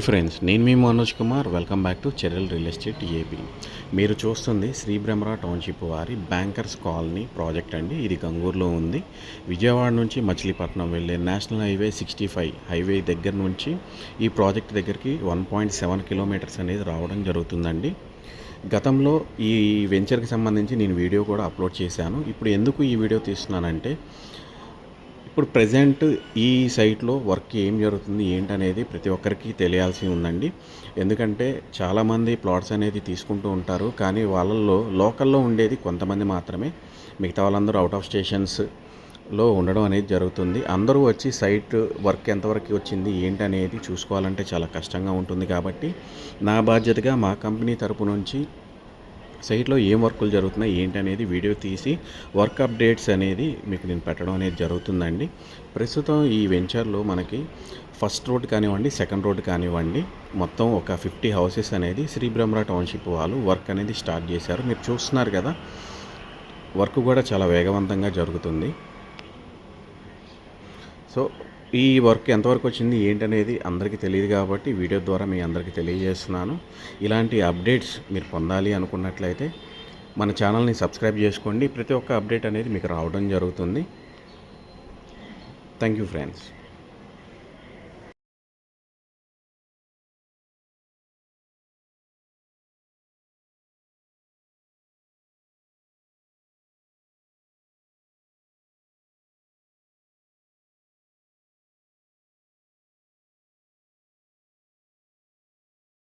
Hi friends, నేను మీ Manoj Kumar. Welcome back to చెర్రల్ రియల్ ఎస్టేట్ ఏపీ. మీరు చూస్తుంది శ్రీ బ్రహ్మరా టౌన్షిప్ వారి బ్యాంకర్స్ కాలనీ ప్రాజెక్ట్ అండి. ఇది గంగూరులో ఉంది. విజయవాడ నుంచి మచిలీపట్నం వెళ్ళే నేషనల్ హైవే 65 హైవే దగ్గర నుంచి ఈ ప్రాజెక్ట్ దగ్గరికి 1.7 కిలోమీటర్స్ అనేది రావడం జరుగుతుందండి. గతంలో ఈ వెంచర్కి సంబంధించి నేను వీడియో కూడా అప్లోడ్ చేశాను. ఇప్పుడు ఎందుకు ఈ వీడియో తీస్తున్నానంటే, ఇప్పుడు ప్రజెంట్ ఈ సైట్లో వర్క్ ఏం జరుగుతుంది ఏంటనేది ప్రతి ఒక్కరికి తెలియాల్సి ఉందండి. ఎందుకంటే చాలామంది ప్లాట్స్ అనేది తీసుకుంటూ ఉంటారు, కానీ వాళ్ళల్లో లోకల్లో ఉండేది కొంతమంది మాత్రమే. మిగతా వాళ్ళందరూ అవుట్ ఆఫ్ స్టేషన్స్లో ఉండడం అనేది జరుగుతుంది. అందరూ వచ్చి సైట్ వర్క్ ఎంతవరకు వచ్చింది ఏంటనేది చూసుకోవాలంటే చాలా కష్టంగా ఉంటుంది. కాబట్టి నా బాధ్యతగా మా కంపెనీ తరపు నుంచి సైట్లో ఏం వర్కులు జరుగుతున్నాయి ఏంటి అనేది వీడియో తీసి వర్క్ అప్డేట్స్ అనేది మీకు నేను పెట్టడం అనేది జరుగుతుందండి. ప్రస్తుతం ఈ వెంచర్లో మనకి ఫస్ట్ రోడ్ కానివ్వండి, సెకండ్ రోడ్ కానివ్వండి, మొత్తం ఒక 50 హౌసెస్ అనేది శ్రీ బ్రహ్మరా టౌన్షిప్ వాళ్ళు వర్క్ అనేది స్టార్ట్ చేశారు. మీరు చూస్తున్నారు కదా, వర్క్ కూడా చాలా వేగవంతంగా జరుగుతుంది. సో ఈ వర్క్ ఎంతవరకు వచ్చింది ఏంటనేది అందరికీ తెలియదు, కాబట్టి వీడియో ద్వారా మీ అందరికీ తెలియజేస్తున్నాను. ఇలాంటి అప్డేట్స్ మీరు పొందాలి అనుకున్నట్లయితే మన ఛానల్ని సబ్స్క్రైబ్ చేసుకోండి. ప్రతి ఒక్క అప్డేట్ అనేది మీకు రావడం జరుగుతుంది. Thank you friends.